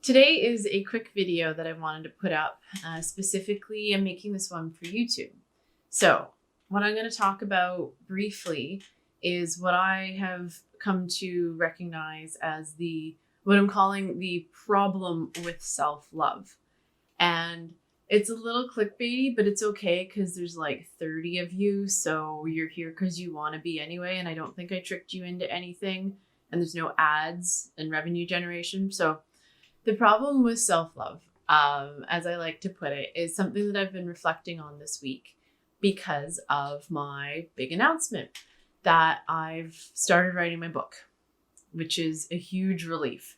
Today is a quick video that I wanted to put up. Specifically, I'm making this one for YouTube. So what I'm going to talk about briefly is what I have come to recognize as what I'm calling the problem with self-love. And it's a little clickbaity, but it's okay because there's like 30 of you. So you're here because you want to be anyway. And I don't think I tricked you into anything. And there's no ads and revenue generation. So the problem with self-love, as I like to put it, is something that I've been reflecting on this week because of my big announcement that I've started writing my book, which is a huge relief.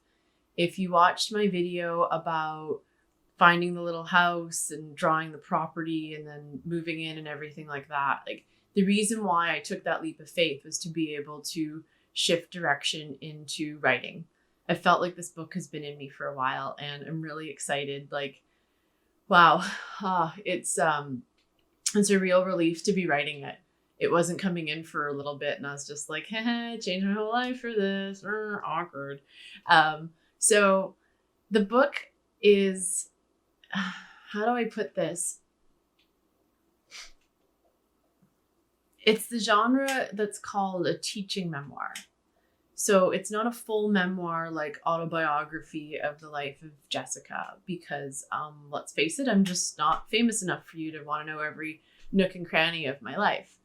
If you watched my video about finding the little house and drawing the property and then moving in and everything like that, like the reason why I took that leap of faith was to be able to shift direction into writing. I felt like this book has been in me for a while and I'm really excited. Like, wow, it's a real relief to be writing it. It wasn't coming in for a little bit and I was just like, changed my whole life for this, awkward. So the book is, how do I put this? It's the genre that's called a teaching memoir. So it's not a full memoir like autobiography of the life of Jessica because let's face it, I'm just not famous enough for you to want to know every nook and cranny of my life.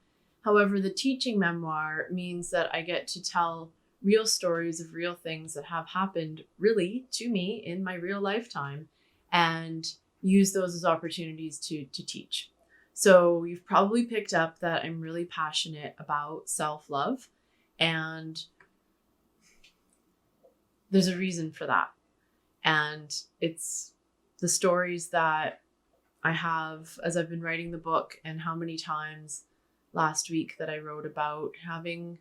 However, the teaching memoir means that I get to tell real stories of real things that have happened really to me in my real lifetime and use those as opportunities to teach. So you've probably picked up that I'm really passionate about self-love, and there's a reason for that. And it's the stories that I have as I've been writing the book, and how many times last week that I wrote about having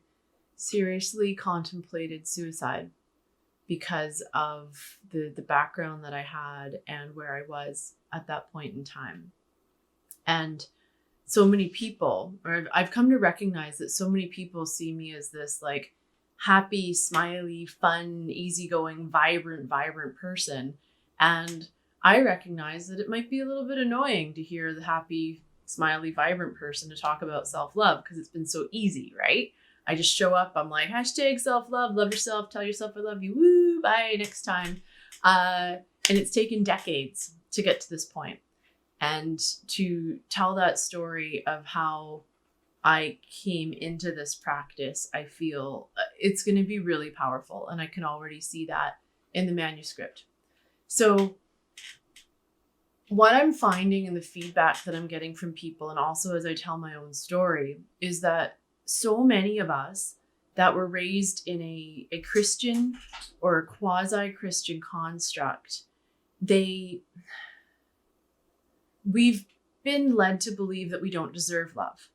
seriously contemplated suicide because of the background that I had and where I was at that point in time. And so many people, or I've come to recognize that so many people see me as this like happy, smiley, fun, easygoing, vibrant person. And I recognize that it might be a little bit annoying to hear the happy, smiley, vibrant person to talk about self-love because it's been so easy, right? I just show up, I'm like, hashtag self-love, love yourself, tell yourself I love you, woo, bye, next time. And it's taken decades to get to this point. And to tell that story of how I came into this practice, I feel it's going to be really powerful. And I can already see that in the manuscript. So what I'm finding in the feedback that I'm getting from people, and also as I tell my own story, is that so many of us that were raised in a Christian or a quasi-Christian construct, we've been led to believe that we don't deserve love,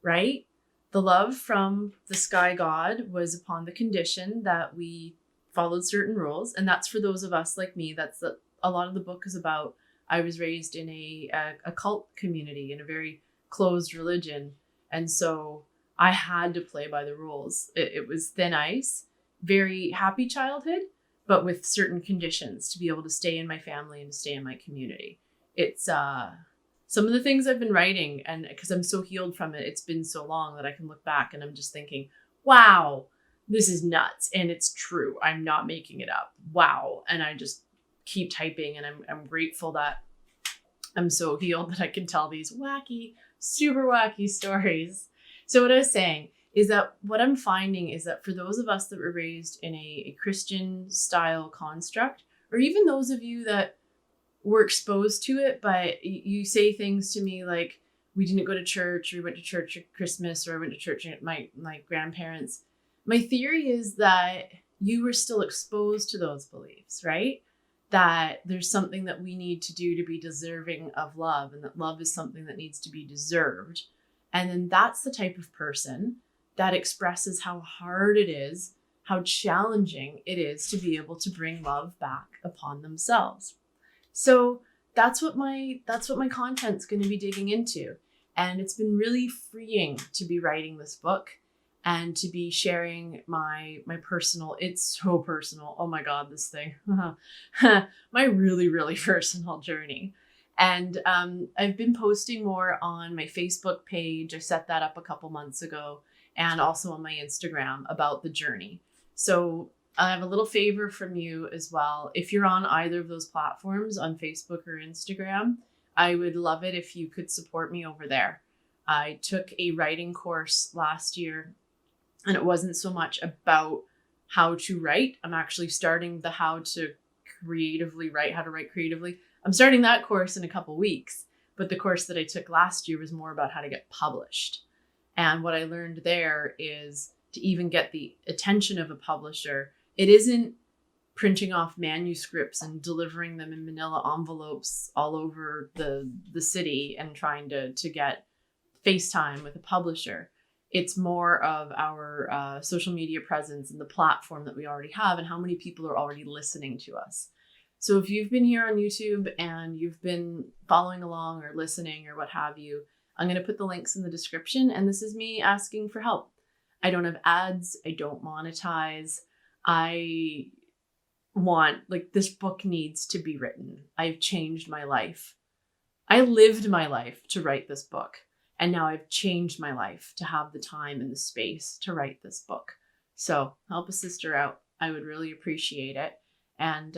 right? The love from the sky god was upon the condition that we followed certain rules. And that's for those of us like me. That's a lot of the book is about. I was raised in a cult community, in a very closed religion. And so I had to play by the rules. It was thin ice, very happy childhood, but with certain conditions to be able to stay in my family and to stay in my community. It's some of the things I've been writing, and because I'm so healed from it, it's been so long that I can look back and I'm just thinking, wow, this is nuts. And it's true. I'm not making it up. Wow. And I just keep typing, and I'm grateful that I'm so healed that I can tell these wacky, super wacky stories. So what I was saying is that what I'm finding is that for those of us that were raised in a Christian style construct, or even those of you that were exposed to it, but you say things to me like, we didn't go to church, or we went to church at Christmas, or I went to church at my grandparents. My theory is that you were still exposed to those beliefs, right? That there's something that we need to do to be deserving of love, and that love is something that needs to be deserved. And then that's the type of person that expresses how hard it is, how challenging it is to be able to bring love back upon themselves. So that's what my content's going to be digging into. And it's been really freeing to be writing this book. and to be sharing my personal, it's so personal. Oh my God, this thing, my really, really personal journey. And I've been posting more on my Facebook page. I set that up a couple months ago, and also on my Instagram about the journey. So I have a little favor from you as well. If you're on either of those platforms, on Facebook or Instagram, I would love it if you could support me over there. I took a writing course last year, and it wasn't so much about how to write. I'm actually starting the how to creatively write, how to write creatively. I'm starting that course in a couple weeks, but the course that I took last year was more about how to get published. And what I learned there is to even get the attention of a publisher, it isn't printing off manuscripts and delivering them in manila envelopes all over the city and trying to get FaceTime with a publisher. It's more of our social media presence and the platform that we already have and how many people are already listening to us. So if you've been here on YouTube and you've been following along or listening or what have you, I'm going to put the links in the description. And this is me asking for help. I don't have ads. I don't monetize. I want, like, this book needs to be written. I've changed my life. I lived my life to write this book. And now I've changed my life to have the time and the space to write this book. So help a sister out. I would really appreciate it. And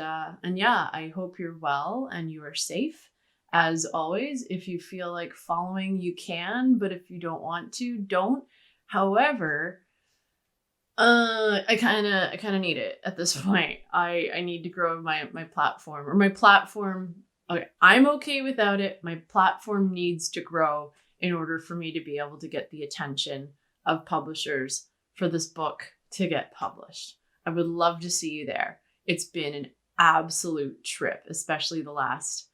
yeah, I hope you're well and you are safe. As always, if you feel like following, you can, but if you don't want to, don't. However, I kind of need it at this point. I need to grow my platform, or my platform. Okay, I'm okay without it. My platform needs to grow in order for me to be able to get the attention of publishers for this book to get published. I would love to see you there. It's been an absolute trip, especially the last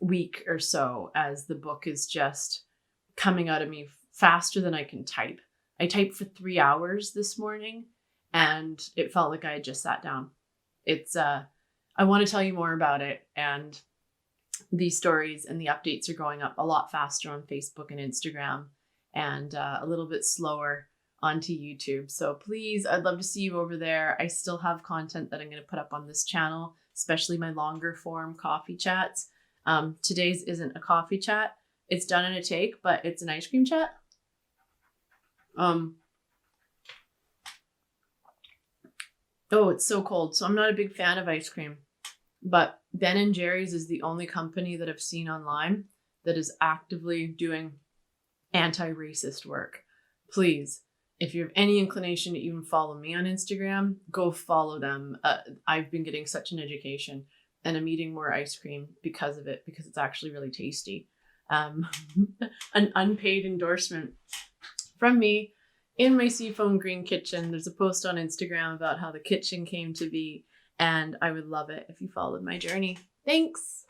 week or so, as the book is just coming out of me faster than I can type. I typed for 3 hours this morning and it felt like I had just sat down. It's I want to tell you more about it, and these stories and the updates are going up a lot faster on Facebook and Instagram, and a little bit slower onto YouTube. So please, I'd love to see you over there. I still have content that I'm going to put up on this channel, especially my longer form coffee chats. Today's isn't a coffee chat. It's done in a take, but it's an ice cream chat. Oh, it's so cold. So I'm not a big fan of ice cream, but Ben & Jerry's is the only company that I've seen online that is actively doing anti-racist work. Please, if you have any inclination to even follow me on Instagram, go follow them. I've been getting such an education, and I'm eating more ice cream because of it, because it's actually really tasty. An unpaid endorsement from me in my Seafoam Green kitchen. There's a post on Instagram about how the kitchen came to be, and I would love it if you followed my journey. Thanks.